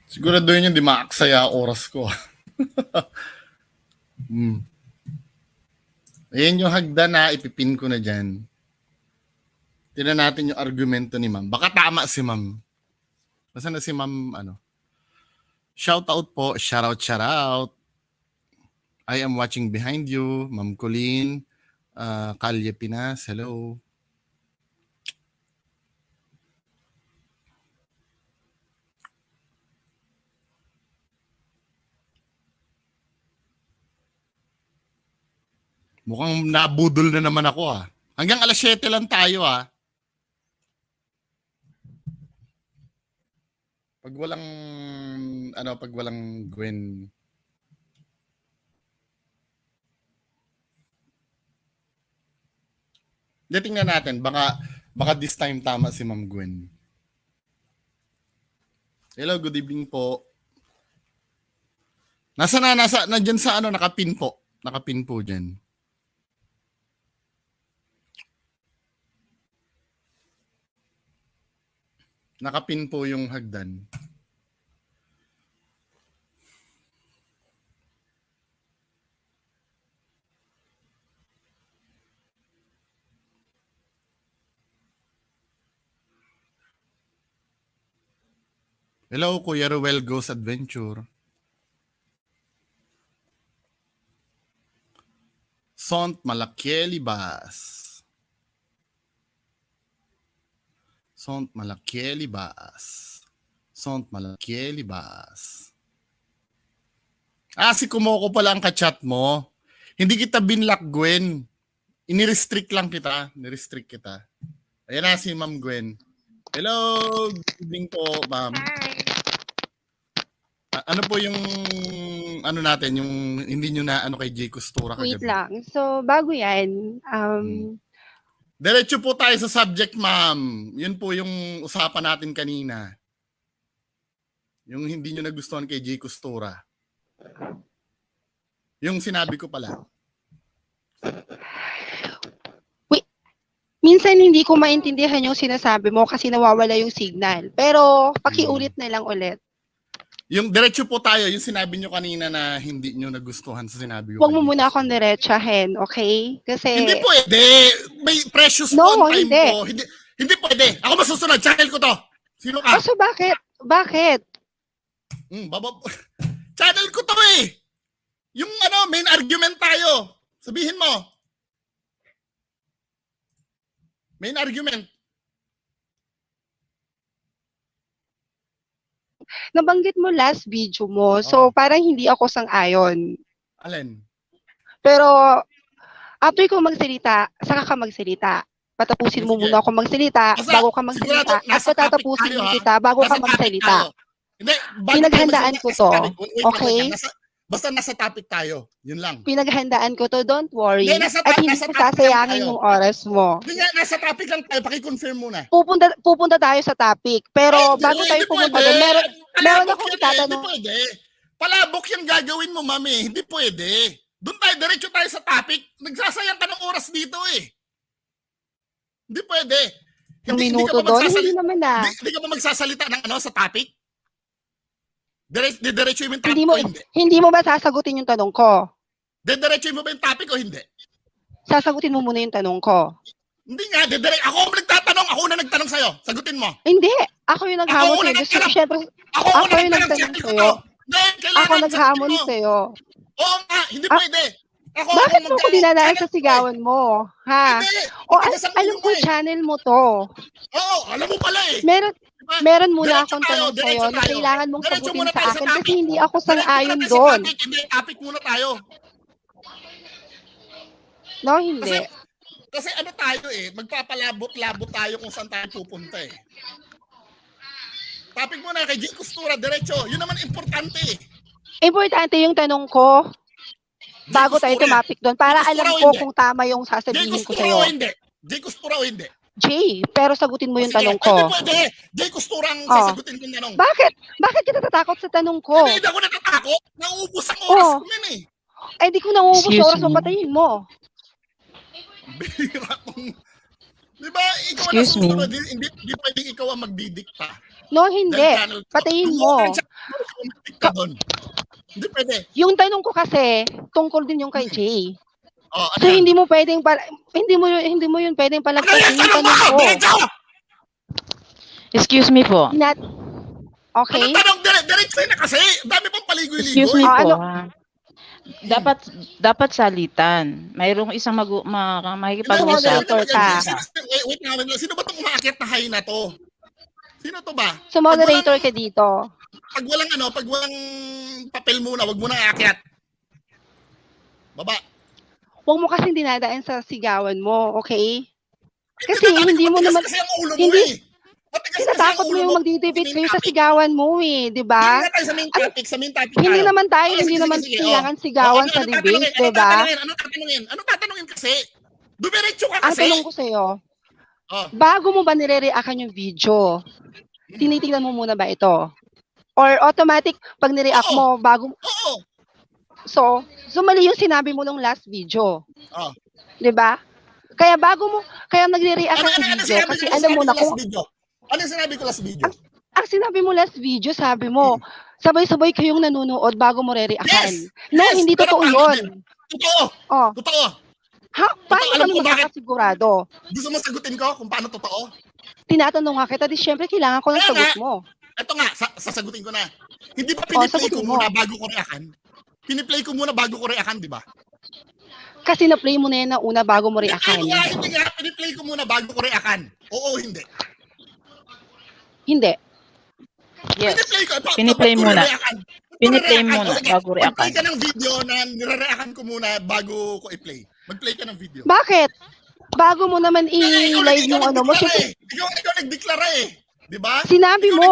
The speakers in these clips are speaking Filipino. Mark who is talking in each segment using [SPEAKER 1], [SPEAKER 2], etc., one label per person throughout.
[SPEAKER 1] Siguraduhin yung di maaksaya oras ko. Ayan yung hagdan na ipipin ko na dyan. Tignan natin yung argumento ni ma'am. Baka tama si ma'am. Nasaan na si ma'am, Shout out po. Shout out. I am watching behind you. Ma'am Colleen. Kalye Pinas. Hello. Mukhang nabudol na naman ako Hanggang alas 7 lang tayo Pag walang Gwen. Tingnan natin, baka this time tama si Ma'am Gwen. Hello, good evening po. Nandiyan sa nakapin po. Nakapin po diyan. Nakapin po yung hagdan. Hello, Kuya Ruel Goes Adventure. Sont Malakielibas. Sont Malakielibas. Sont Malakielibas. Si Kumoko pala ang kachat mo. Hindi kita binlock, Gwen. Inirestrict lang kita. Nirestrict kita. Ayan na si Ma'am Gwen. Hello, good evening po, ma'am. Ano po yung natin, yung hindi nyo na kay Jay Costura kagabi?
[SPEAKER 2] Wait lang. So, bago yan,
[SPEAKER 1] Diretso po tayo sa subject, ma'am. Yun po yung usapan natin kanina. Yung hindi nyo nagustuhan kay Jay Costura. Yung sinabi ko pala.
[SPEAKER 2] minsan hindi ko maintindihan yung sinasabi mo kasi nawawala yung signal. Pero, pakiulit na lang ulit.
[SPEAKER 1] Yung diretso po tayo, yung sinabi nyo kanina na hindi nyo nagustuhan sa sinabi ko.
[SPEAKER 2] Huwag mo muna akong diretsahin, okay? Kasi...
[SPEAKER 1] Hindi pwede. May precious
[SPEAKER 2] no,
[SPEAKER 1] time
[SPEAKER 2] hindi.
[SPEAKER 1] po. Hindi pwede. Ako masusunod. Channel ko to. Sino ka?
[SPEAKER 2] So, bakit? Bakit?
[SPEAKER 1] Channel ko to eh. Yung main argument tayo. Sabihin mo. Main argument.
[SPEAKER 2] Nabanggit mo last video mo, so parang hindi ako sang-ayon.
[SPEAKER 1] Alin?
[SPEAKER 2] Pero, after ko magsalita, saka ka magsalita. Patapusin mo muna ako magsalita, bago ka magsalita, at patatapusin kita, bago ka magsalita.
[SPEAKER 1] Hindi,
[SPEAKER 2] pinaghandaan ko to, okay?
[SPEAKER 1] Basta nasa topic tayo, yun lang.
[SPEAKER 2] Pinaghandaan ko to, don't worry.
[SPEAKER 1] Hindi,
[SPEAKER 2] at hindi ko sasayangin yung oras mo.
[SPEAKER 1] Hindi nga, nasa topic lang tayo, paki-confirm muna.
[SPEAKER 2] Pupunta tayo sa topic, pero bago tayo pumunta doon, meron akong itatanong.
[SPEAKER 1] Hindi pwede. Palabok yung gagawin mo, mami. Hindi pwede. Doon tayo, diretso tayo sa topic. Nagsasayang ka ng oras dito eh. Hindi pwede.
[SPEAKER 2] Minuto doon, hindi naman na.
[SPEAKER 1] Hindi ka ba magsasalita ng sa topic? Diretso mo yung topic o hindi?
[SPEAKER 2] Hindi mo ba sasagutin yung tanong ko?
[SPEAKER 1] Diretso mo ba yung topic o hindi?
[SPEAKER 2] Sasagutin mo muna yung tanong ko.
[SPEAKER 1] Hindi nga, ako ang nagtatanong. Ako na nagtanong sa'yo. Sagutin mo.
[SPEAKER 2] Hindi. Ako yung naghamon sa'yo. Siyempre, ako yung nagtanong sa'yo. Ako naghamon sa'yo.
[SPEAKER 1] Oo nga, hindi pwede.
[SPEAKER 2] Bakit mo ko dinadaan sa sigawan mo? Ha? Alam ko channel mo to.
[SPEAKER 1] Oo, alam mo pala eh.
[SPEAKER 2] Meron muna akong tanong sa'yo na kailangan mong sagutin sa akin kasi hindi ako sang-ayon doon.
[SPEAKER 1] Hindi, topic muna tayo.
[SPEAKER 2] No, hindi.
[SPEAKER 1] Kasi tayo eh, magpapalabot-labot tayo kung saan tayo pupunta eh. Topic muna kay Jay Costura, diretso. Yun naman importante eh.
[SPEAKER 2] Importante yung tanong ko bago tayo tumapik doon para alam ko kung tama yung sasabihin ko sa'yo.
[SPEAKER 1] Jay Costura o hindi?
[SPEAKER 2] Jay, pero sagutin mo yung
[SPEAKER 1] Sige,
[SPEAKER 2] tanong
[SPEAKER 1] hindi
[SPEAKER 2] ko.
[SPEAKER 1] pwede. Jay Costurang
[SPEAKER 2] Oh.
[SPEAKER 1] sasagutin kong tanong.
[SPEAKER 2] Bakit? Bakit ka natatakot sa tanong ko?
[SPEAKER 1] Hindi ako natatakot. Nauubos ang oras
[SPEAKER 2] Oh.
[SPEAKER 1] ko man eh.
[SPEAKER 2] Eh, di ko nauubos
[SPEAKER 3] Excuse
[SPEAKER 2] sa oras mo,
[SPEAKER 3] me.
[SPEAKER 2] patayin mo.
[SPEAKER 1] Bihira kong... Di ba, ikaw
[SPEAKER 3] Excuse
[SPEAKER 1] ang
[SPEAKER 3] me.
[SPEAKER 1] nasusunod. Hindi pwedeng ikaw ang magdidikta.
[SPEAKER 2] No, hindi.
[SPEAKER 1] Dahil channel ko.
[SPEAKER 2] Patayin
[SPEAKER 1] Yung
[SPEAKER 2] mo.
[SPEAKER 1] open channel ko, ikaw ang magdidikta doon. Hindi pwede.
[SPEAKER 2] Yung tanong ko kasi, tungkol din yung kay Jay.
[SPEAKER 1] Oh,
[SPEAKER 2] So, hindi mo yun pwedeng palagpasin yung tanong ko.
[SPEAKER 1] Diretso!
[SPEAKER 3] Excuse me po.
[SPEAKER 2] Okay?
[SPEAKER 1] Ano tanong? Diretso na kasi. Dami pang
[SPEAKER 3] Excuse me
[SPEAKER 1] paligoy-ligoy.
[SPEAKER 2] Ah,
[SPEAKER 3] po.
[SPEAKER 2] ano?
[SPEAKER 3] Dapat salitan. Mayroong isang makikipag-usap.
[SPEAKER 2] moderator ka.
[SPEAKER 1] Wait nga, sino ba itong umaakit na high na to? Sino to ba?
[SPEAKER 2] So, moderator ka dito.
[SPEAKER 1] Pag walang papel muna, wag mo nang aakyat. Baba.
[SPEAKER 2] Huwag mo kasing dinadaan sa sigawan mo, okay? Kasi hindi mo naman,
[SPEAKER 1] Kasi ang ulo mo
[SPEAKER 2] hindi-
[SPEAKER 1] eh. Matigas kasi
[SPEAKER 2] tinatakot
[SPEAKER 1] ang
[SPEAKER 2] mo
[SPEAKER 1] ulo
[SPEAKER 2] yung magdidebate kayo sa sigawan mo eh, di ba?
[SPEAKER 1] Hindi na tayo sa main topic, sa main topic
[SPEAKER 2] Hindi
[SPEAKER 1] tayo.
[SPEAKER 2] naman tayo,
[SPEAKER 1] Oh,
[SPEAKER 2] hindi
[SPEAKER 1] sige,
[SPEAKER 2] naman
[SPEAKER 1] sige,
[SPEAKER 2] kailangan
[SPEAKER 1] oh.
[SPEAKER 2] sigawan
[SPEAKER 1] Oh,
[SPEAKER 2] sa
[SPEAKER 1] ano
[SPEAKER 2] debate,
[SPEAKER 1] tatanungin?
[SPEAKER 2] di ba?
[SPEAKER 1] Ano tatanungin kasi? Dumiretso ka
[SPEAKER 2] Ang
[SPEAKER 1] kasi.
[SPEAKER 2] tanong ko sa'yo,
[SPEAKER 1] Oh.
[SPEAKER 2] bago mo ba nire-reactan yung video, tinitingnan mo muna ba ito? Or automatic, pag nireact mo, bago,
[SPEAKER 1] Oo.
[SPEAKER 2] so mali yung sinabi mo nung last video.
[SPEAKER 1] Oh.
[SPEAKER 2] Di ba? Kaya nagre-react ka ng video kasi alam mo na kung
[SPEAKER 1] Ano sinabi ko last video?
[SPEAKER 2] ang sinabi mo last video, sabi mo, sabay-sabay kayong nanonood bago mo re-reactan.
[SPEAKER 1] Yes!
[SPEAKER 2] No,
[SPEAKER 1] Yes!
[SPEAKER 2] hindi
[SPEAKER 1] Pero
[SPEAKER 2] totoo
[SPEAKER 1] paano
[SPEAKER 2] yun.
[SPEAKER 1] din? Totoo.
[SPEAKER 2] Oh,
[SPEAKER 1] Totoo.
[SPEAKER 2] ha? Paano
[SPEAKER 1] alam
[SPEAKER 2] kami
[SPEAKER 1] ko bakit.
[SPEAKER 2] makakasigurado?
[SPEAKER 1] Gusto mo sagutin ko kung paano totoo?
[SPEAKER 2] Tinatanong nga kita, di syempre kailangan ko ng
[SPEAKER 1] Kaya
[SPEAKER 2] sagot
[SPEAKER 1] nga.
[SPEAKER 2] mo.
[SPEAKER 1] Ito nga, sasagutin ko na. Hindi ba piniplay ko
[SPEAKER 2] sagutin mo.
[SPEAKER 1] muna bago ko reactan? Piniplay ko muna bago ko reactan, di ba?
[SPEAKER 2] Kasi na-play mo na yan na una bago mo reactan.
[SPEAKER 1] Hindi nga, piniplay ko muna bago ko reactan. Oo, hindi.
[SPEAKER 2] Hindi.
[SPEAKER 3] Yes.
[SPEAKER 1] Piniplay ko.
[SPEAKER 3] Piniplay muna. Piniplay
[SPEAKER 1] Piniplay
[SPEAKER 3] muna bago reactan.
[SPEAKER 1] Mag-play ka ng video na nire-reactan ko muna bago ko i-play. Mag-play ka ng video.
[SPEAKER 2] Bakit? Bago mo naman
[SPEAKER 1] Ikaw
[SPEAKER 2] i-live yung ano mo,
[SPEAKER 1] nagdeklara
[SPEAKER 2] syempre,
[SPEAKER 1] eh. Ikaw nagdeklara eh. Di ba?
[SPEAKER 2] sinabi
[SPEAKER 1] Ikaw
[SPEAKER 2] mo.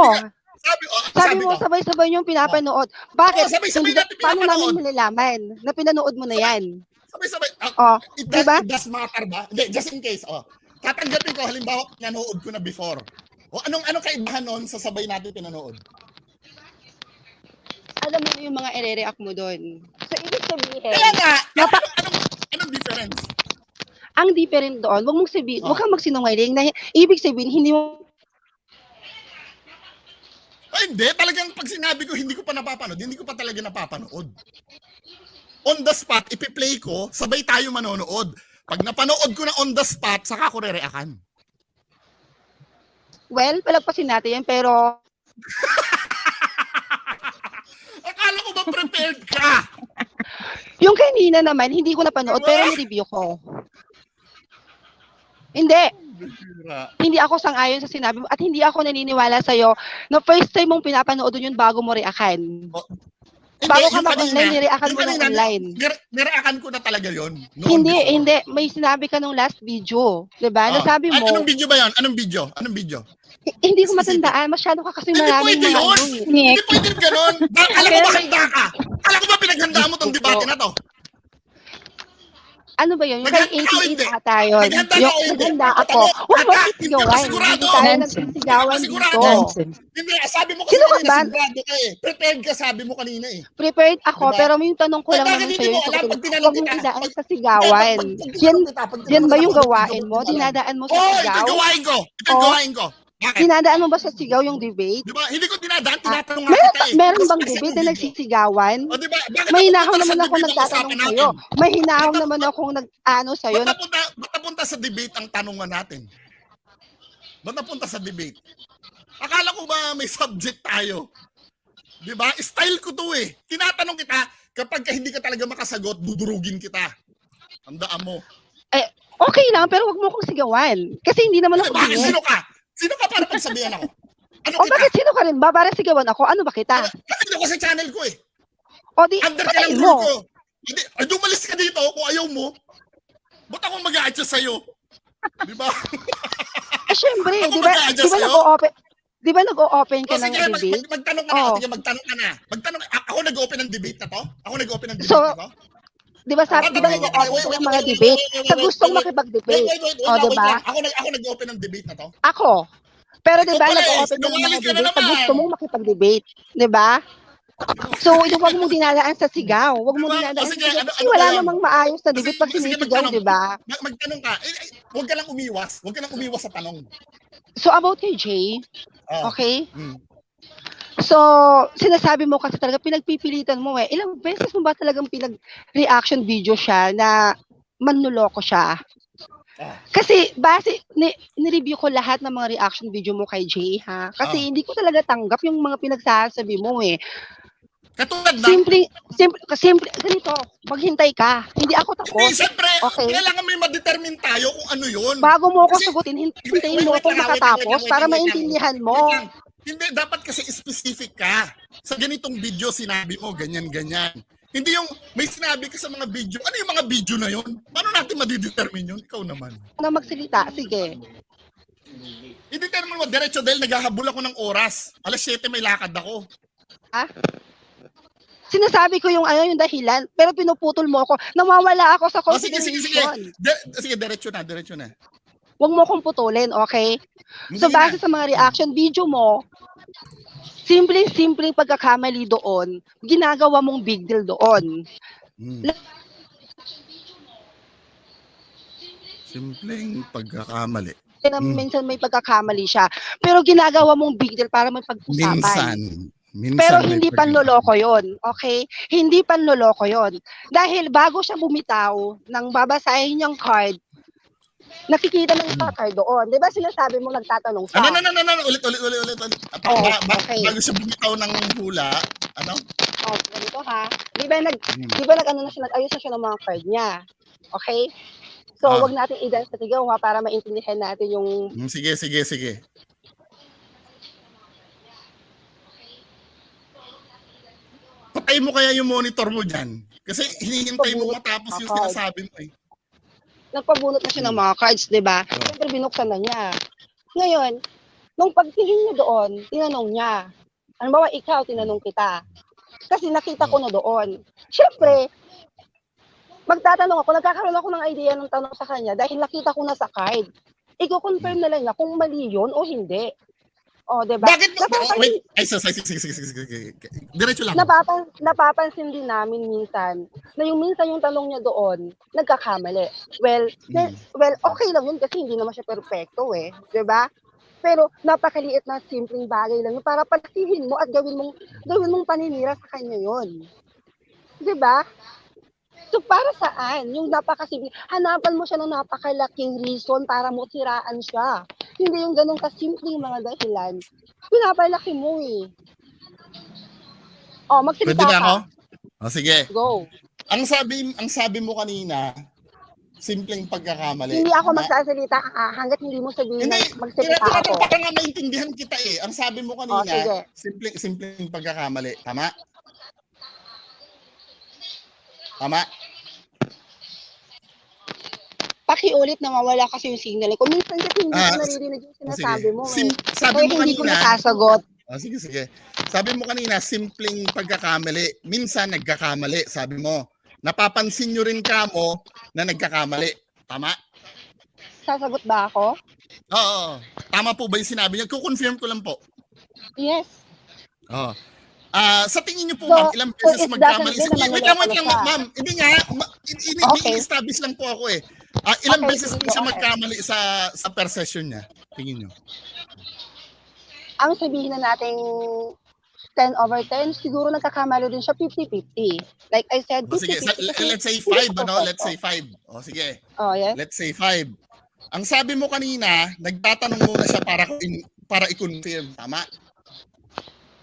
[SPEAKER 1] Sabi
[SPEAKER 2] Sabi mo,
[SPEAKER 1] ko.
[SPEAKER 2] sabay-sabay yung pinapanood. Bakit?
[SPEAKER 1] Oo, sabay-sabay
[SPEAKER 2] Hindi-
[SPEAKER 1] natin
[SPEAKER 2] paano
[SPEAKER 1] pinapanood.
[SPEAKER 2] namin malalaman na pinanood mo na yan?
[SPEAKER 1] Sabay-sabay.
[SPEAKER 2] Oh,
[SPEAKER 1] It
[SPEAKER 2] diba?
[SPEAKER 1] does matter ba? Hindi, just in case. Tatanggapin ko, halimbawa, nanood ko na before. Anong kaibahan nun sa sabay natin pinanood?
[SPEAKER 2] Alam mo na yung mga ire-react mo doon. So, ibig sabihin,
[SPEAKER 1] Kaya nga,
[SPEAKER 2] Napa-
[SPEAKER 1] anong difference?
[SPEAKER 2] ang different doon, wag mong sabihin,
[SPEAKER 1] Oh.
[SPEAKER 2] wag kang magsinungaling na ibig sabihin, hindi mo
[SPEAKER 1] Ay, hindi. Talagang pag sinabi ko, hindi ko pa napapanood. Hindi ko pa talaga napapanood. On the spot, ipi-play ko, sabay tayo manonood. Pag napanood ko na on the spot, saka ko re-reactan.
[SPEAKER 2] well, palagpasin natin yan, pero
[SPEAKER 1] Akala ko ba prepared ka?
[SPEAKER 2] yung kanina naman, hindi ko napanood, pero ni-review ko. Hindi ako sang-ayon sa sinabi mo at hindi ako naniniwala sa'yo na first time mong pinapanood yun bago mo reactan. Bago ka mag-online, nireactan mo ng online.
[SPEAKER 1] Nireactan ko na talaga yun.
[SPEAKER 2] Hindi. May sinabi ka nung last video. Diba? Nasabi mo,
[SPEAKER 1] Anong video ba yan? Anong video?
[SPEAKER 2] hindi ko matandaan. Masyado ka kasi
[SPEAKER 1] Hindi
[SPEAKER 2] maraming
[SPEAKER 1] pwede
[SPEAKER 2] mga
[SPEAKER 1] yun.
[SPEAKER 2] ano eh.
[SPEAKER 1] Hindi pwede ganon. Alam ko ba handa ka? Alam ko ba pinaghanda mo tong debate na to?
[SPEAKER 2] Ano ba yun? Yung kay
[SPEAKER 1] Naghanda ka o hindi?
[SPEAKER 2] 88 ata yun.
[SPEAKER 1] Naghanda ka o
[SPEAKER 2] Yung
[SPEAKER 1] hindi?
[SPEAKER 2] naghanda ako. Huwag mo
[SPEAKER 1] Hindi
[SPEAKER 2] sisigawan.
[SPEAKER 1] ka sigurado.
[SPEAKER 2] Hindi tayo
[SPEAKER 3] Nonsense.
[SPEAKER 2] nagsisigawan
[SPEAKER 1] Sigurado.
[SPEAKER 2] dito.
[SPEAKER 3] Nonsense.
[SPEAKER 1] Hindi, sabi mo kasi
[SPEAKER 2] Sino ka
[SPEAKER 1] kanina
[SPEAKER 2] ba?
[SPEAKER 1] sigurado ka eh. Prepared ka sabi mo kanina eh.
[SPEAKER 2] Prepared ako,
[SPEAKER 1] Diba?
[SPEAKER 2] pero yung tanong ko lang
[SPEAKER 1] Bakit
[SPEAKER 2] naman
[SPEAKER 1] hindi
[SPEAKER 2] sa'yo,
[SPEAKER 1] mo
[SPEAKER 2] yung
[SPEAKER 1] alam
[SPEAKER 2] sagot
[SPEAKER 1] pag
[SPEAKER 2] ko,
[SPEAKER 1] tinanong
[SPEAKER 2] huwag mong
[SPEAKER 1] kita?
[SPEAKER 2] idaan sa sigawan. Yan ba yung gawain mo? Dinadaan mo sa
[SPEAKER 1] Oh, ito
[SPEAKER 2] sigaw?
[SPEAKER 1] yung gawain ko. Ito yung
[SPEAKER 2] Oh.
[SPEAKER 1] gawain ko. Bakit?
[SPEAKER 2] Dinadaan mo ba sa sigaw yung debate?
[SPEAKER 1] Di ba? Hindi ko dinadaan, tinatanong nga kita eh.
[SPEAKER 2] Meron bang
[SPEAKER 1] Kasi
[SPEAKER 2] debate
[SPEAKER 1] yung
[SPEAKER 2] na
[SPEAKER 1] video.
[SPEAKER 2] nagsisigawan?
[SPEAKER 1] O di ba? Bakit
[SPEAKER 2] May
[SPEAKER 1] napunta
[SPEAKER 2] hinahaw
[SPEAKER 1] sa
[SPEAKER 2] naman ako
[SPEAKER 1] debate ang
[SPEAKER 2] nagtatanong
[SPEAKER 1] usapan
[SPEAKER 2] sa'yo.
[SPEAKER 1] natin?
[SPEAKER 2] May hinahaw naman akong nag-ano sa'yo.
[SPEAKER 1] Ba't napunta sa debate ang tanungan natin? Ba't napunta sa debate? Akala ko ba may subject tayo? Di ba? Style ko to eh. Tinatanong kita, kapag hindi ka talaga makasagot, dudurugin kita. Tandaan mo.
[SPEAKER 2] Okay lang, pero wag mo akong sigawan. Kasi hindi naman ako
[SPEAKER 1] Bakit?
[SPEAKER 2] bingit.
[SPEAKER 1] Sino ka? Sino ka para pagsabihan ako? Ano
[SPEAKER 2] O
[SPEAKER 1] kita?
[SPEAKER 2] bakit sino ka rin ba? Para sigawan ako? Ano ba kita?
[SPEAKER 1] Kasi ko sa channel ko eh.
[SPEAKER 2] O di,
[SPEAKER 1] Under ka
[SPEAKER 2] patayin
[SPEAKER 1] ng
[SPEAKER 2] mo.
[SPEAKER 1] rule ko. Hindi, ay dumalis ka dito kung ayaw mo. Ba't ako mag-a-adjust sa'yo? Di ba?
[SPEAKER 2] Syempre,
[SPEAKER 1] Ako
[SPEAKER 2] di ba
[SPEAKER 1] mag-a-adjust sa'yo?
[SPEAKER 2] nag-o-open? Di ba nag-o-open ka
[SPEAKER 1] O
[SPEAKER 2] ng
[SPEAKER 1] sige,
[SPEAKER 2] debate?
[SPEAKER 1] magtanong ka na.
[SPEAKER 2] Oh.
[SPEAKER 1] Sige, magtanong ka na. Ako nag-open ng debate na to? Ako nag-open ng debate
[SPEAKER 2] So,
[SPEAKER 1] na to?
[SPEAKER 2] Di ba sabi, di ba nag-open ko ng mga debate? Sa gustong makipag-debate. O, di ba?
[SPEAKER 1] Ako nag-open ng debate na to.
[SPEAKER 2] Ako. Pero di ba
[SPEAKER 1] Ikaw pala eh,
[SPEAKER 2] nag-open ng mga
[SPEAKER 1] sinungaling ka na
[SPEAKER 2] debate sa
[SPEAKER 1] naman.
[SPEAKER 2] gusto mong makipag-debate. Di ba? So, huwag mong dinadaan sa sigaw. Huwag mong
[SPEAKER 1] Diba?
[SPEAKER 2] dinadaan sa
[SPEAKER 1] Sige,
[SPEAKER 2] sigaw.
[SPEAKER 1] ano-
[SPEAKER 2] Kasi
[SPEAKER 1] ano
[SPEAKER 2] wala
[SPEAKER 1] ba yun?
[SPEAKER 2] namang maayos na debate pag
[SPEAKER 1] Sige,
[SPEAKER 2] sinisigaw,
[SPEAKER 1] magtanong.
[SPEAKER 2] di ba?
[SPEAKER 1] Magtanong ka. Huwag ka lang umiwas. Huwag ka lang umiwas sa tanong.
[SPEAKER 2] So, about kay Jay,
[SPEAKER 1] Oh.
[SPEAKER 2] okay?
[SPEAKER 1] Mm.
[SPEAKER 2] So, sinasabi mo kasi talaga, pinagpipilitan mo eh. Ilang beses mo ba talagang pinag-reaction video siya na manluloko siya?
[SPEAKER 1] Ah.
[SPEAKER 2] Kasi base ni-review ko lahat ng mga reaction video mo kay Jay, ha. Kasi hindi ko talaga tanggap yung mga pinagsasabi mo eh.
[SPEAKER 1] Katulad na.
[SPEAKER 2] Simple ganito, maghintay ka. Hindi ako
[SPEAKER 1] Hindi,
[SPEAKER 2] tapos.
[SPEAKER 1] siyempre,
[SPEAKER 2] Okay.
[SPEAKER 1] kailangan may ma-determine tayo kung ano yun.
[SPEAKER 2] Bago mo ako
[SPEAKER 1] Kasi-
[SPEAKER 2] sagutin, hintayin mo
[SPEAKER 1] Wait
[SPEAKER 2] akong
[SPEAKER 1] lang,
[SPEAKER 2] makatapos
[SPEAKER 1] wait
[SPEAKER 2] para
[SPEAKER 1] lang.
[SPEAKER 2] maintindihan mo.
[SPEAKER 1] Wait lang. Hindi, dapat kasi specific ka. Sa ganitong video, sinabi mo, ganyan-ganyan. Hindi yung may sinabi ka sa mga video. Ano yung mga video na yun? Paano natin madidetermine yun? Ikaw naman.
[SPEAKER 2] Na magsalita, sige.
[SPEAKER 1] I-determine mo, diretso dahil naghahabol ako ng oras. Alas 7 may lakad ako.
[SPEAKER 2] Sinasabi ko yung yung dahilan, pero pinuputol mo ako. Nawawala ako sa
[SPEAKER 1] Sige.
[SPEAKER 2] consideration.
[SPEAKER 1] Sige, diretso na.
[SPEAKER 2] Huwag mo akong putulin, okay? So,
[SPEAKER 1] Hindi
[SPEAKER 2] base
[SPEAKER 1] na.
[SPEAKER 2] sa mga reaction video mo, simpleng pagkakamali doon, ginagawa mong big deal doon.
[SPEAKER 1] Simpleng pagkakamali.
[SPEAKER 2] Kaya minsan may pagkakamali siya. Pero ginagawa mong big deal para magpag-usapan.
[SPEAKER 1] Minsan
[SPEAKER 2] Pero
[SPEAKER 1] may
[SPEAKER 2] hindi
[SPEAKER 1] pagkakamali.
[SPEAKER 2] panloloko yon, okay? Hindi panloloko yon. Dahil bago siya bumitaw ng babasahin niyang card, nakikita ng card doon. Di ba sinasabi mo nagtatanong siya?
[SPEAKER 1] Ano, ulit.
[SPEAKER 2] Okay.
[SPEAKER 1] Bago siya bumitaw ng hula, ano?
[SPEAKER 2] Oh, ganito ha. Di ba nag-ayos na siya ng mga card niya. Okay? So, wag natin i-dance sa tigaw ha, para maintindihan natin yung...
[SPEAKER 1] Sige. Patay mo kaya yung monitor mo dyan. Kasi hinihintay mo matapos yung sinasabi mo eh.
[SPEAKER 2] Nagpabunot na siya ng mga cards, di ba? Siyempre, binuksan na niya. Ngayon, nung pagtingin niya doon, tinanong niya. Halimbawa, ikaw, tinanong kita. Kasi nakita ko na doon. Siyempre, magtatanong ako, nagkakaroon ako ng idea ng tanong sa kanya dahil nakita ko na sa card. Iko-confirm na lang niya kung mali yun o hindi. O, diba?
[SPEAKER 1] Bakit mo? Wait. Ay, sige. Diretso lang.
[SPEAKER 2] Napapansin din namin minsan na minsan yung tanong niya doon, nagkakamali. Well, okay lang yun kasi hindi naman siya perfecto eh. Diba? Pero napakaliit na simpleng bagay lang yun para palasihin mo at gawin mong paninira sa kanya yun. Diba? So, para saan? Yung napakasimple, hanapan mo siya ng napakalaking reason para mo siraan siya. Hindi yung ganun kasimpleng mga dahilan. Pinapalaki mo eh. Oh, magsalita
[SPEAKER 1] Pwede na
[SPEAKER 2] ka.
[SPEAKER 1] ako? O, sige.
[SPEAKER 2] Go.
[SPEAKER 1] Ang sabi mo kanina, simpleng pagkakamali.
[SPEAKER 2] Hindi ako magsasalita hanggat hindi mo sabihin na magsalita ako.
[SPEAKER 1] Para nga maintindihan kita eh. Ang sabi mo kanina,
[SPEAKER 2] sige.
[SPEAKER 1] simpleng pagkakamali. Tama? Tama?
[SPEAKER 2] Pakiulit, nawawala kasi yung signal ko. Minsan kasi hindi ko naririnig yung sinasabi mo.
[SPEAKER 1] Sabi
[SPEAKER 2] Kaya
[SPEAKER 1] mo
[SPEAKER 2] hindi ko
[SPEAKER 1] kanina,
[SPEAKER 2] nasasagot.
[SPEAKER 1] Sige. Sabi mo kanina, simpleng pagkakamali. Minsan nagkakamali, sabi mo. Napapansin nyo rin kamo na nagkakamali. Tama?
[SPEAKER 2] Sasagot ba ako?
[SPEAKER 1] Oo. Tama po ba yung sinabi niya? Kukonfirm ko lang po.
[SPEAKER 2] Yes.
[SPEAKER 1] Oo. Sa tingin niyo po, ma'am, ilang beses magkamali? Wait lang, ma'am. Hindi nga. I-establish lang po ako eh. Ilang beses po siya magkamali sa per session niya? Tingin niyo.
[SPEAKER 2] Ang sabihin na nating 10/10, siguro nagkakamali din siya 50-50. Like I said, 50-50.
[SPEAKER 1] Sige, let's say 5, ano? Let's say 5. O, sige.
[SPEAKER 2] Oh, yes.
[SPEAKER 1] Let's say 5. Ang sabi mo kanina, nagtatanong muna siya para i-confirm. Tama?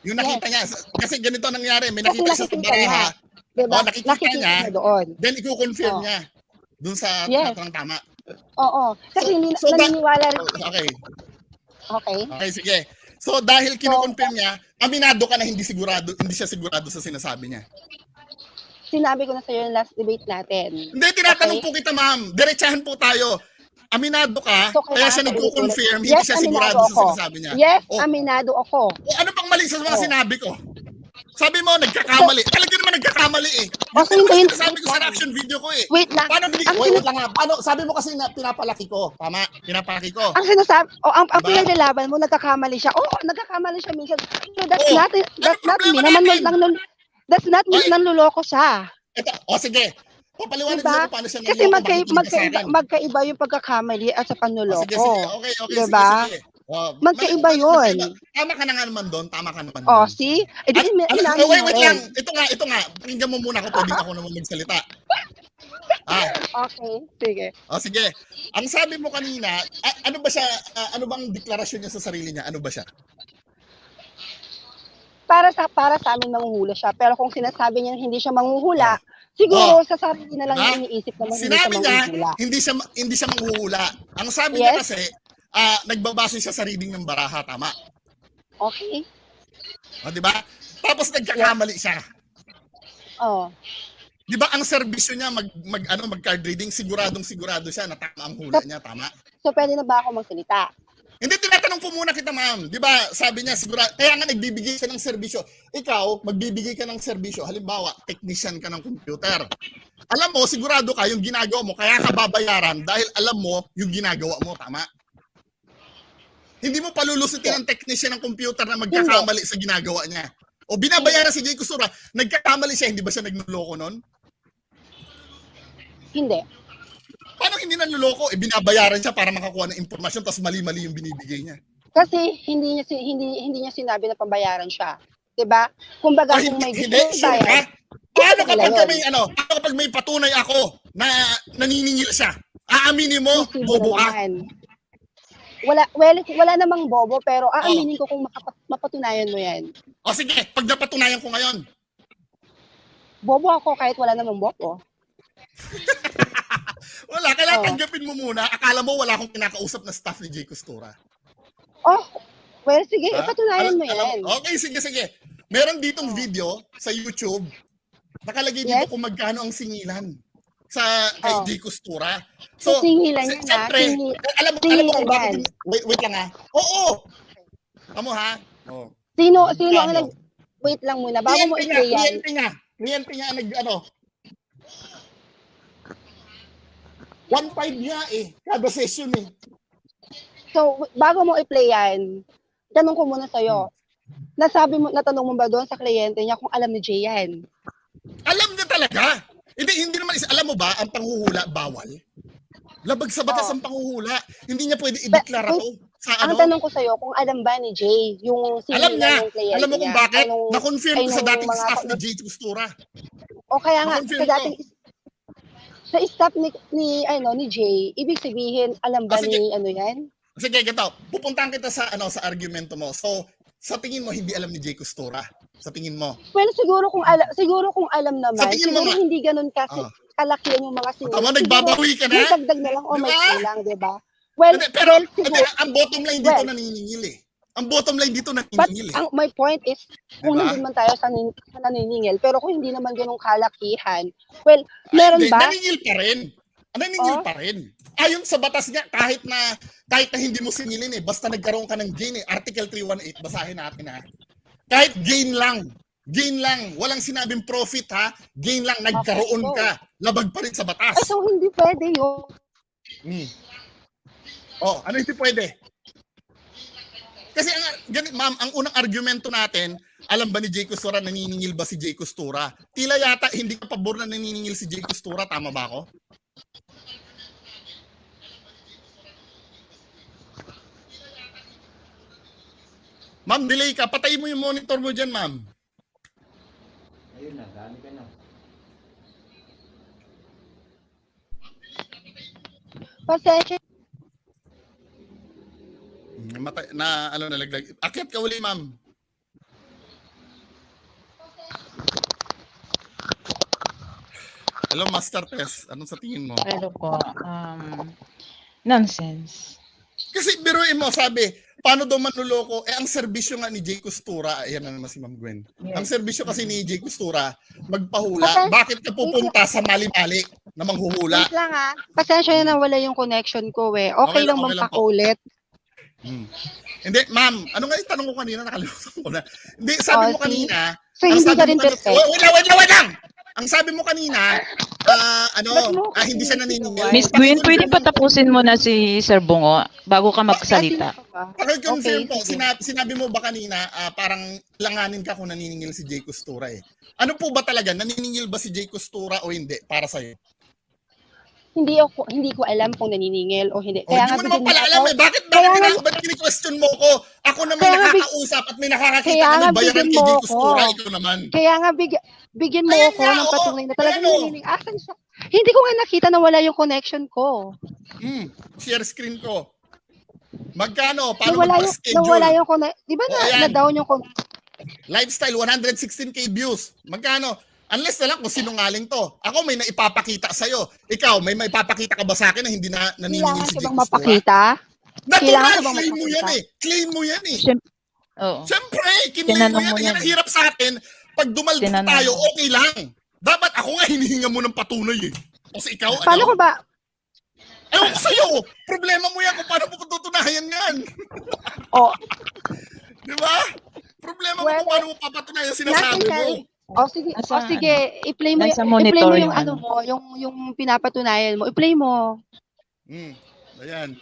[SPEAKER 1] Yung nakita niya. Kasi ganito nangyari. May nakita siya sa baraha.
[SPEAKER 2] Diba?
[SPEAKER 1] O, nakikita niya.
[SPEAKER 2] Doon.
[SPEAKER 1] Then, i-confirm niya. Doon sa tama.
[SPEAKER 2] Oo. Kasi naniniwala rin.
[SPEAKER 1] Okay, sige. So, dahil kino-confirm niya, aminado ka na hindi siya sigurado sa sinasabi niya.
[SPEAKER 2] Sinabi ko na sa'yo yung last debate natin.
[SPEAKER 1] Hindi, tinatanong po kita, ma'am. Diretsahan po tayo. Aminado ka, kaya siya nagko-confirm, hindi siya sigurado sa sinasabi niya.
[SPEAKER 2] Yes, aminado ako.
[SPEAKER 1] Ano pang mali sa mga sinabi ko? Sabi mo, nagkakamali. Talaga naman nagkakamali eh.
[SPEAKER 2] O,
[SPEAKER 1] Yung
[SPEAKER 2] hintayin.
[SPEAKER 1] sabi ko sa reaction video ko eh.
[SPEAKER 2] Wait lang.
[SPEAKER 1] Paano hindi?
[SPEAKER 2] Ang
[SPEAKER 1] Wait lang nga. Paano? Sabi mo kasi na pinapalaki ko. Tama? Pinapalaki ko.
[SPEAKER 2] Ang sinasabi, ang
[SPEAKER 1] Diba?
[SPEAKER 2] pinaglalaban mo, nagkakamali siya. Oo, nagkakamali siya minsan. Pero that's
[SPEAKER 1] Oo.
[SPEAKER 2] not, that's not me.
[SPEAKER 1] problema
[SPEAKER 2] Naman,
[SPEAKER 1] natin?
[SPEAKER 2] that's not me.
[SPEAKER 1] Ay.
[SPEAKER 2] Nanluloko siya.
[SPEAKER 1] Ito, sige. Papaliwanag
[SPEAKER 2] Diba?
[SPEAKER 1] ko paano siya
[SPEAKER 2] Kasi
[SPEAKER 1] naloko, bakit hindi sa akin.
[SPEAKER 2] magkaiba yung pagkakamali at sa
[SPEAKER 1] Oh,
[SPEAKER 2] panluloko.
[SPEAKER 1] sige. Okay,
[SPEAKER 2] Diba?
[SPEAKER 1] sige. Oh,
[SPEAKER 2] Magkaiba yun.
[SPEAKER 1] Tama ka na nga naman doon. Tama ka naman
[SPEAKER 2] Oh,
[SPEAKER 1] doon.
[SPEAKER 2] see? Eh, di,
[SPEAKER 1] Wait lang. Ito nga. Pakinggan mo muna ako. Pwede ako naman magsalita.
[SPEAKER 2] Okay, sige.
[SPEAKER 1] Sige. Ang sabi mo kanina, ano ba siya, ano bang deklarasyon niya sa sarili niya? Ano ba siya?
[SPEAKER 2] Para sa amin manghuhula siya. Pero kung sinasabi niya hindi siya manghuhula, siguro sa sarili na lang
[SPEAKER 1] Diba?
[SPEAKER 2] yung iniisip naman hindi
[SPEAKER 1] Sinabi
[SPEAKER 2] siya
[SPEAKER 1] niya,
[SPEAKER 2] manghuhula.
[SPEAKER 1] hindi siya manghuhula. Ang sabi niya
[SPEAKER 2] Yes.
[SPEAKER 1] kasi, nagbabase siya sa reading ng baraha, tama?
[SPEAKER 2] Okay?
[SPEAKER 1] O, di ba? Tapos nagkakamali siya.
[SPEAKER 2] Oh.
[SPEAKER 1] Di ba ang serbisyo niya mag card reading, siguro siya na tama ang hula niya, tama?
[SPEAKER 2] So, pwede na ba ako magsalita?
[SPEAKER 1] Hindi, tinatanong po muna kita, ma'am. Di ba, sabi niya, kaya nga nagbibigay siya ng serbisyo. Ikaw, magbibigay ka ng serbisyo. Halimbawa, technician ka ng computer. Alam mo, sigurado ka yung ginagawa mo, kaya ka babayaran dahil alam mo yung ginagawa mo, tama? Hindi mo palulusutin ang technician ng computer na magkakamali sa ginagawa niya. O binabayaran si Jay Kustura, nagkakamali siya, hindi ba siya nagluloko nun?
[SPEAKER 2] Hindi.
[SPEAKER 1] Paano hindi nanluloko? Binabayaran siya para makakuha ng impormasyon tapos mali-mali yung binibigay niya.
[SPEAKER 2] Kasi hindi niya sinabi na pambayaran siya. 'Di ba? Kumbaga kung may gusto
[SPEAKER 1] Hindi, sure ka?
[SPEAKER 2] bayad.
[SPEAKER 1] Paano
[SPEAKER 2] wala
[SPEAKER 1] kapag
[SPEAKER 2] yun.
[SPEAKER 1] paano kapag may patunay ako na naniningil siya? Aaminin mo, bobo ka?
[SPEAKER 2] naman. Wala namang bobo pero aaminin ko kung mapatunayan mo 'yan.
[SPEAKER 1] O sige, pag napatunayan ko ngayon.
[SPEAKER 2] Bobo ako kahit wala namang bobo.
[SPEAKER 1] Wala, kailangan tanggapin mo muna. Akala mo wala akong kinakausap na staff ni Jay Kustura.
[SPEAKER 2] Oh, well sige,
[SPEAKER 1] Ha?
[SPEAKER 2] ipatunayan mo 'yan.
[SPEAKER 1] Okay, sige. Meron ditong video sa YouTube. Nakalagay dito
[SPEAKER 2] Yes.
[SPEAKER 1] kung magkano ang singilan kay Jay Kustura.
[SPEAKER 2] So, singilan yan,
[SPEAKER 1] siyempre, alam mo kung bakit. Wait lang ha. Oo. Amo ha. Oh.
[SPEAKER 2] Sino ang wait lang muna bago mo i-play yan.
[SPEAKER 1] Kliyente nga nag 1.5 niya kada session
[SPEAKER 2] So, bago mo i-play yan, tanong ko muna sa'yo. Natanong mo ba doon sa kliyente niya kung alam ni Jay yan?
[SPEAKER 1] Alam niya talaga. Hindi naman alam mo ba, ang panghuhula bawal. Labag sa batas ang panghuhula. Hindi niya pwede i-deklara to.
[SPEAKER 2] Ang tanong ko sa'yo, kung alam ba ni Jay yung
[SPEAKER 1] alam niya.
[SPEAKER 2] ng kliyente
[SPEAKER 1] Alam mo kung bakit?
[SPEAKER 2] niya?
[SPEAKER 1] Na-confirm ko sa dating
[SPEAKER 2] mga-
[SPEAKER 1] staff ni Jay Kustura.
[SPEAKER 2] O kaya nga,
[SPEAKER 1] Na-confirm
[SPEAKER 2] sa dating sa staff ni Jay, ibig sabihin, alam ba
[SPEAKER 1] sige.
[SPEAKER 2] ni yan?
[SPEAKER 1] Sige, ganito. Pupuntahan kita sa argumento mo. So, sa tingin mo hindi alam ni Jay Kustura? Sa tingin mo?
[SPEAKER 2] Well, siguro kung alam naman,
[SPEAKER 1] Sa tingin mo
[SPEAKER 2] siguro
[SPEAKER 1] nga.
[SPEAKER 2] hindi ganun kasi kalakihan yung mga sinunod.
[SPEAKER 1] Tama, nagbabawi ka na?
[SPEAKER 2] May dagdag na lang o may
[SPEAKER 1] Diba?
[SPEAKER 2] kulang, di ba? Well,
[SPEAKER 1] Pero
[SPEAKER 2] siguro,
[SPEAKER 1] ang bottom line dito naniningil Ang bottom line dito
[SPEAKER 2] but
[SPEAKER 1] naniningil
[SPEAKER 2] my point is, kung
[SPEAKER 1] Diba?
[SPEAKER 2] nandun man tayo sa naniningil, pero kung hindi naman ganung kalakihan, well, meron
[SPEAKER 1] Hindi,
[SPEAKER 2] ba?
[SPEAKER 1] naningil pa rin. Naningil pa rin. Ayon sa batas niya, kahit na hindi mo singilin basta nagkaroon ka ng gain Article 318, basahin natin Kahit gain lang, walang sinabing profit gain lang, nagkaroon ka, labag pa rin sa batas.
[SPEAKER 2] Ay, so hindi pwede yun.
[SPEAKER 1] Ano hindi pwede? Kasi ma'am, ang unang argumento natin, alam ba ni Jay Kustura, naniningil ba si Jay Kustura? Tila yata hindi ka pabor na naniningil si Jay Kustura, tama ba ako? Ma'am, delay ka. Patayin mo yung monitor mo dyan, ma'am.
[SPEAKER 4] Ayun na, dami ka na.
[SPEAKER 2] Pasensya.
[SPEAKER 1] Nalaglag. Akyat ka uli, ma'am. Hello, Master Tess. Anong sa tingin mo?
[SPEAKER 3] Pero po, nonsense.
[SPEAKER 1] Kasi biruin mo, sabi, paano daw manluloko? Ang serbisyo nga ni Jay Kustura, ayan na naman si Ma'am Gwen.
[SPEAKER 3] Yes.
[SPEAKER 1] Ang serbisyo kasi ni Jay Kustura, magpahula. Bakit ka pupunta sa mali-mali na manghuhula?
[SPEAKER 2] Wait lang Pasensya na wala yung connection ko Okay
[SPEAKER 1] Okay
[SPEAKER 2] lang
[SPEAKER 1] lang,
[SPEAKER 2] bang
[SPEAKER 1] okay lang po.
[SPEAKER 2] pakulit?
[SPEAKER 1] Hindi, ma'am, ano nga yung tanong ko kanina? Nakalimutan ko na. Hindi, sabi mo
[SPEAKER 2] see?
[SPEAKER 1] kanina,
[SPEAKER 2] So, hindi ka rin perfect.
[SPEAKER 1] Wait lang! Ang sabi mo kanina, hindi siya naniningil.
[SPEAKER 3] Miss Gwen, pwede pa tapusin mo na si Sir Bungo bago ka magsalita.
[SPEAKER 1] Paki-confirm po,
[SPEAKER 2] sige.
[SPEAKER 1] sinabi mo ba kanina, parang langanin ka kung naniningil si Jay Costura eh. Ano po ba talaga, naniningil ba si Jay Costura o hindi para sa'yo?
[SPEAKER 2] Hindi ko alam kung naniningil o hindi. Kaya
[SPEAKER 1] Hindi
[SPEAKER 2] nga
[SPEAKER 1] mo naman
[SPEAKER 2] bigyan
[SPEAKER 1] pala
[SPEAKER 2] mo
[SPEAKER 1] alam
[SPEAKER 2] ako.
[SPEAKER 1] eh. Bakit kini-question mo ko? Ako naman
[SPEAKER 2] Kaya nga
[SPEAKER 1] nakakausap at may nakakakita
[SPEAKER 2] kaya
[SPEAKER 1] na
[SPEAKER 2] nga
[SPEAKER 1] may bayaran
[SPEAKER 2] bigyan
[SPEAKER 1] kay
[SPEAKER 2] mo
[SPEAKER 1] Jay
[SPEAKER 2] ako.
[SPEAKER 1] Costura, ikaw naman.
[SPEAKER 2] Kaya nga bigyan mo
[SPEAKER 1] Ayan
[SPEAKER 2] ako
[SPEAKER 1] nga,
[SPEAKER 2] ng
[SPEAKER 1] oo.
[SPEAKER 2] patunay na talagang
[SPEAKER 1] Ayan, oo.
[SPEAKER 2] naniningil. Asan siya? Hindi ko nga nakita na wala yung connection ko.
[SPEAKER 1] Share screen ko. Magkano? Paano
[SPEAKER 2] Nawala
[SPEAKER 1] mag-schedule?
[SPEAKER 2] yung connection. Di ba
[SPEAKER 1] Ayan.
[SPEAKER 2] na-down yung connection?
[SPEAKER 1] Lifestyle, 116k views. Magkano? Unless na lang kung sinungaling to. Ako may naipapakita sa'yo. Ikaw, may maipapakita ka ba sa akin na hindi na naniningil
[SPEAKER 2] Kailangan
[SPEAKER 1] si
[SPEAKER 2] ka
[SPEAKER 1] Jay
[SPEAKER 2] bang
[SPEAKER 1] Costura?
[SPEAKER 2] mapakita?
[SPEAKER 1] Natural,
[SPEAKER 2] Kailangan ka bang
[SPEAKER 1] claim mo yan
[SPEAKER 2] mapakita?
[SPEAKER 1] eh. Claim mo yan eh.
[SPEAKER 3] Oo.
[SPEAKER 1] Siyempre, kinlaim mo
[SPEAKER 3] Tinanong
[SPEAKER 1] yan.
[SPEAKER 3] mo
[SPEAKER 1] Yan
[SPEAKER 3] yan.
[SPEAKER 1] ang hirap sa akin. Pag dumaldok
[SPEAKER 3] Tinanong
[SPEAKER 1] tayo,
[SPEAKER 3] mo.
[SPEAKER 1] okay lang. Dapat ako nga hinihinga mo ng patunay eh. Kasi ikaw,
[SPEAKER 2] Paano ko ba?
[SPEAKER 1] Ewan ko sa'yo. Problema mo yan kung paano mo tutunayan yan.
[SPEAKER 2] Oh,
[SPEAKER 1] Di ba? Problema mo
[SPEAKER 2] Well,
[SPEAKER 1] kung paano mo papatunayan sinasabi mo.
[SPEAKER 2] sige,
[SPEAKER 3] Nasa-
[SPEAKER 2] sige, i-play mo,
[SPEAKER 3] nasa
[SPEAKER 2] i-play mo
[SPEAKER 3] monitor
[SPEAKER 2] yung
[SPEAKER 3] yung
[SPEAKER 2] ano mo, yung pinapatunayan mo. I-play mo.
[SPEAKER 1] Ayan.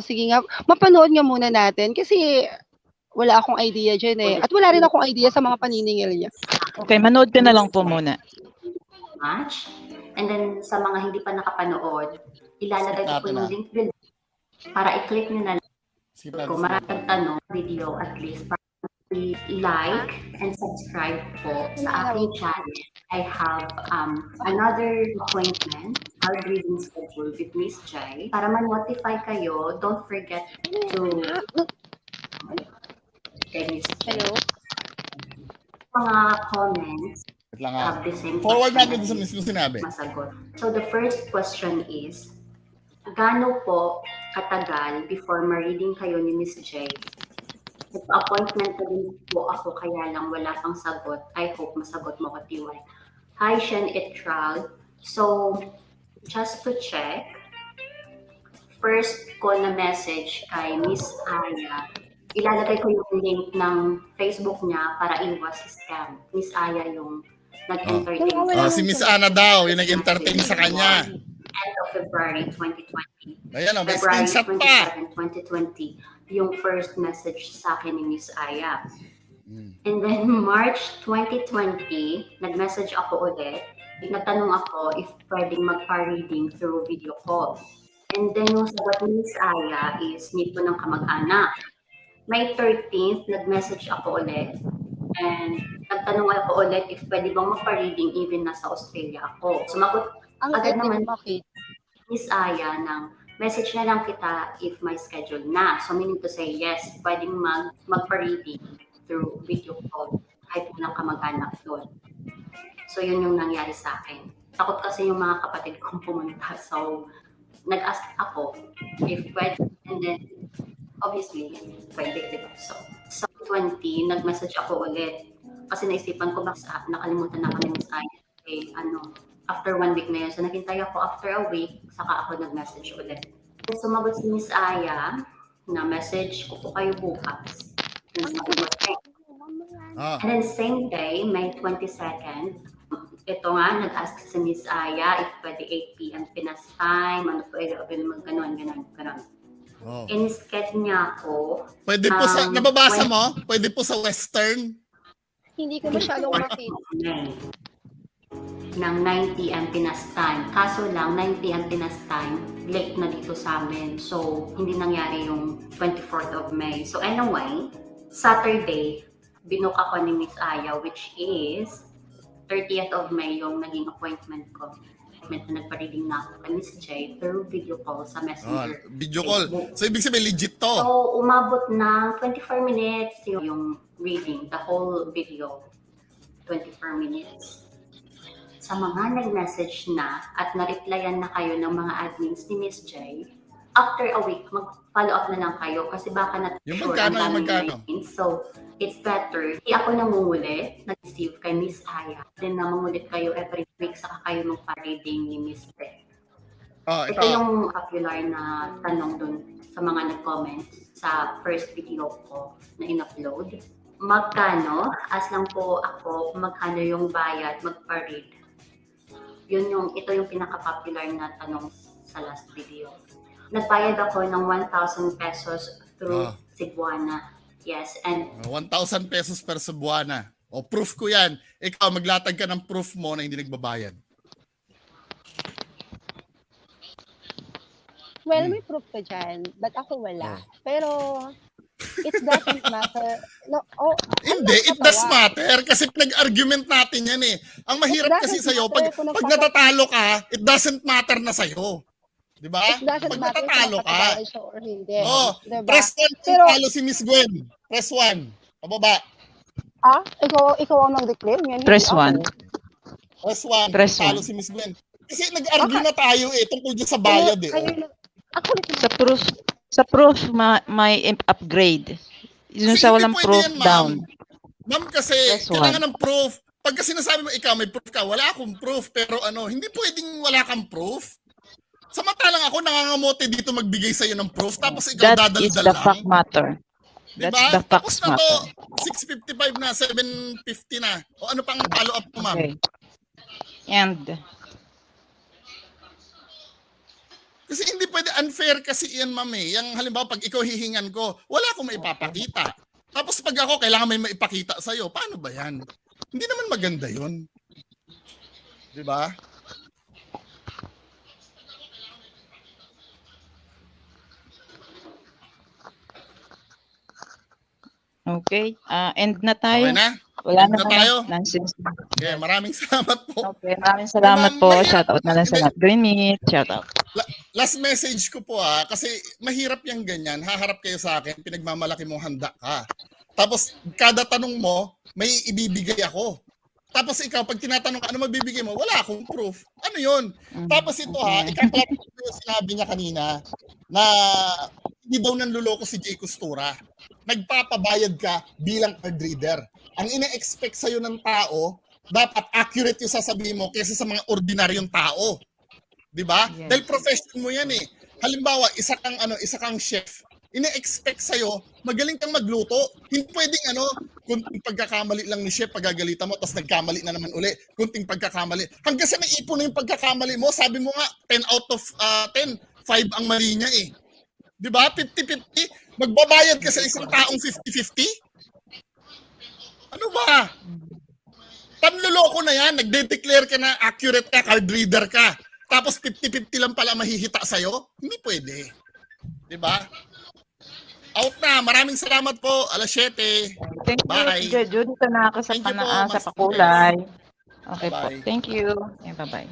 [SPEAKER 2] Sige nga. Mapanood nga muna natin kasi wala akong idea dyan eh. At wala rin akong idea sa mga paniningil niya.
[SPEAKER 3] Okay, manood ka na lang po muna.
[SPEAKER 5] Match. And then sa mga hindi pa nakapanood, ilalagay ko po
[SPEAKER 1] Natin
[SPEAKER 5] yung link below para i-click nyo na lang.
[SPEAKER 1] Sige
[SPEAKER 5] Kung maraming tanong, video at least para like and subscribe po sa aking channel. I have another appointment, hard reading schedule with Miss Jai. Para ma-notify kayo, don't forget to Miss Jai.
[SPEAKER 2] Hello?
[SPEAKER 5] Mga comments
[SPEAKER 1] Wait lang
[SPEAKER 5] have the same
[SPEAKER 1] Forward
[SPEAKER 5] question
[SPEAKER 1] natin sa mismo sinabi.
[SPEAKER 5] masagot. So the first question is, gaano po katagal before ma-reading kayo ni Miss J? Nagpa-appointment na din po ako kaya lang wala pang sagot. I hope masagot mo ko, TY. Hi, Shen Etral. So, just to check, first ko na message kay Miss Aya. Ilalagay ko yung link ng Facebook niya para iwas scam. Miss Aya yung nag-entertain.
[SPEAKER 2] Wala
[SPEAKER 1] Si Miss Ana daw, yung nag-entertain sa kanya.
[SPEAKER 5] End of February 2020.
[SPEAKER 1] Ayan, may
[SPEAKER 5] February
[SPEAKER 1] screenshot pa.
[SPEAKER 5] 27, 2020, yung first message sa akin ni Miss Aya. And then March 2020, nag-message ako ulit. Nagtanong ako if pwedeng magpa-reading through video call. And then yung sagot ni Miss Aya is need ko ng kamag-anak. May 13th, nag-message ako ulit. And nagtanong ako ulit if pwede bang magpa-reading even nasa Australia ako. Sumagot
[SPEAKER 2] Ang
[SPEAKER 5] agad naman
[SPEAKER 2] bakit?
[SPEAKER 5] Miss Aya ng message na lang kita if my schedule na. So meaning to say yes, pwedeng magpa-reading through video call kahit walang kamag-anak doon. So yun yung nangyari sa akin. Takot kasi yung mga kapatid kong pumunta. So nag-ask ako if pwede. And then obviously, pwede, diba? So 20, nag-message ako ulit. Kasi naisipan ko ba nakalimutan na kami Miss Aya. After 1 week na yun. So, naghintay ako after a week, saka ako nag-message ulit. So, sumagot si Miss Aya na message ko po kayo bukas. And then same day, May 22nd, ito nga, nag-ask si Miss Aya if pwede 8 p.m. Pinas time, ano pwede, ganon. In-sked niya ako.
[SPEAKER 1] Pwede po sa, nababasa mo? Pwede po sa Western?
[SPEAKER 2] Hindi ko masyadong makita.
[SPEAKER 5] Ng 9 p.m. Pinas time. Kaso lang, 9 p.m. Pinas time, late na dito sa amin. So, hindi nangyari yung 24th of May. So, anyway, Saturday, binook ako ni Miss Aya, which is 30th of May yung naging appointment ko. Na nagpa-reading na ako kay Miss J through video call sa Messenger.
[SPEAKER 1] Video call. So, ibig sabihin, legit to.
[SPEAKER 5] So, umabot ng 24 minutes yung reading, the whole video. 24 minutes. Sa mga nag-message na at na-replyan na kayo ng mga admins ni Miss J, after a week, mag-follow up na lang kayo kasi baka
[SPEAKER 1] Yung magkano?
[SPEAKER 5] So, it's better. Hindi ako nangungulit, nag-receive kay Miss Aya. Then, namangulit kayo every week, saka kayo magpa-reading ni Miss J. Ito yung popular na tanong dun sa mga nag-comment sa first video ko na in-upload. magkano, as lang po ako, magkano yung bayad, magpa-read. Ito yung pinaka-popular na tanong sa last video. Nagbayad ako ng 1,000 pesos through
[SPEAKER 1] Ah.
[SPEAKER 5] Cebuana. Yes, and
[SPEAKER 1] 1,000 pesos per Cebuana. O, proof ko yan. Ikaw, maglatag ka ng proof mo na hindi nagbabayad.
[SPEAKER 2] Well, may proof ka dyan, but ako wala. Pero, it doesn't matter. No,
[SPEAKER 1] Hindi, it does matter kasi pinag-argument natin yan eh. Ang mahirap
[SPEAKER 2] It
[SPEAKER 1] kasi
[SPEAKER 2] doesn't
[SPEAKER 1] sa'yo, pag
[SPEAKER 2] matter kung
[SPEAKER 1] natatalo ka, it doesn't matter na sa'yo. Di ba?
[SPEAKER 2] It doesn't
[SPEAKER 1] Pag
[SPEAKER 2] matter
[SPEAKER 1] natatalo
[SPEAKER 2] kung
[SPEAKER 1] ka,
[SPEAKER 2] nakakatawa siya or hindi.
[SPEAKER 1] oh,
[SPEAKER 2] Diba?
[SPEAKER 1] press 1
[SPEAKER 2] Pero-
[SPEAKER 1] talo si Miss Gwen. Press 1. Pababa.
[SPEAKER 2] Ikaw ang nag-declare niyan.
[SPEAKER 3] Press
[SPEAKER 2] hindi ako.
[SPEAKER 3] 1.
[SPEAKER 1] Press 1.
[SPEAKER 3] Press
[SPEAKER 1] Talo
[SPEAKER 3] one.
[SPEAKER 1] si Miss Gwen. Kasi nag-argue na tayo eh, tungkol dyan sa bayad eh.
[SPEAKER 2] Ako
[SPEAKER 3] Sa proof may upgrade. Yung
[SPEAKER 1] Kasi
[SPEAKER 3] sa
[SPEAKER 1] hindi
[SPEAKER 3] walang
[SPEAKER 1] pwede
[SPEAKER 3] proof
[SPEAKER 1] yan, ma'am.
[SPEAKER 3] down.
[SPEAKER 1] Ma'am, kasi
[SPEAKER 3] Press
[SPEAKER 1] kailangan ng proof. Pag kasi sinasabi mo, ikaw may proof ka, wala akong proof. Pero hindi pwedeng wala kang proof. Samantalang ako nangangamote dito magbigay sa'yo ng proof, tapos ikaw
[SPEAKER 3] That is
[SPEAKER 1] dadaldal
[SPEAKER 3] the
[SPEAKER 1] lang.
[SPEAKER 3] fact matter.
[SPEAKER 1] Diba?
[SPEAKER 3] That's the
[SPEAKER 1] Tapos
[SPEAKER 3] facts
[SPEAKER 1] na to,
[SPEAKER 3] matter.
[SPEAKER 1] 6:55 na, 7:50 na. O ano pang follow up mo, ma'am?
[SPEAKER 3] Okay. And
[SPEAKER 1] Kasi hindi pwede unfair kasi yan, ma'am eh. Yung halimbawa, pag ikaw hihingan ko, wala akong maipapakita. Tapos pag ako, kailangan may maipakita sa'yo. Paano ba yan? Hindi naman maganda yun. Diba?
[SPEAKER 3] okay, end na tayo.
[SPEAKER 1] Okay na?
[SPEAKER 3] Wala
[SPEAKER 1] End na
[SPEAKER 3] na
[SPEAKER 1] tayo?
[SPEAKER 3] nonsense.
[SPEAKER 1] Okay, maraming salamat po.
[SPEAKER 3] Okay, maraming salamat
[SPEAKER 1] Ma'am,
[SPEAKER 3] po.
[SPEAKER 1] mahirap
[SPEAKER 3] Shoutout na lang sa
[SPEAKER 1] hindi-
[SPEAKER 3] lahat. Green Meat, shoutout.
[SPEAKER 1] Last message ko po kasi mahirap yung ganyan. Haharap kayo sa akin, pinagmamalaki mong handa ka. Tapos kada tanong mo, may ibibigay ako. Tapos ikaw, pag tinatanong ka, ano mabibigay mo? Wala akong proof. Ano yun? Tapos ito ikaklaro ko yung sinabi niya kanina na hindi daw nanluloko si Jay Costura. Nagpapabayad ka bilang card reader. Ang ina-expect sa'yo ng tao, dapat accurate yung sasabihin mo kaysa sa mga ordinaryong tao. 'Di ba?
[SPEAKER 3] Yes.
[SPEAKER 1] Dahil profession mo 'yan eh. Halimbawa, isa kang chef. Ine-expect sa'yo, magaling kang magluto. Hindi pwedeng kunting pagkakamali lang ni chef, pagagalitan mo, tapos nagkamali na naman uli. Kunting pagkakamali. Hanggang sa naipon na yung pagkakamali mo, sabi mo nga, 10 out of 10, 5 ang mali niya eh. Di ba? 50-50. Magbabayad ka sa isang taong 50-50? Ano ba? Panluloko na yan. Nagde-declare ka na accurate ka, card reader ka. Tapos 50-50 lang pala mahihita sa'yo? Hindi pwede. Di ba? Out na. Maraming salamat po. Alas 7.
[SPEAKER 3] Thank
[SPEAKER 1] Bye.
[SPEAKER 3] you, Jojo. Dito na ako sa,
[SPEAKER 1] Thank you po,
[SPEAKER 3] sa
[SPEAKER 1] Mas
[SPEAKER 3] Pakulay. Okay po.
[SPEAKER 1] Bye-bye.
[SPEAKER 3] Thank you. Yeah, bye-bye.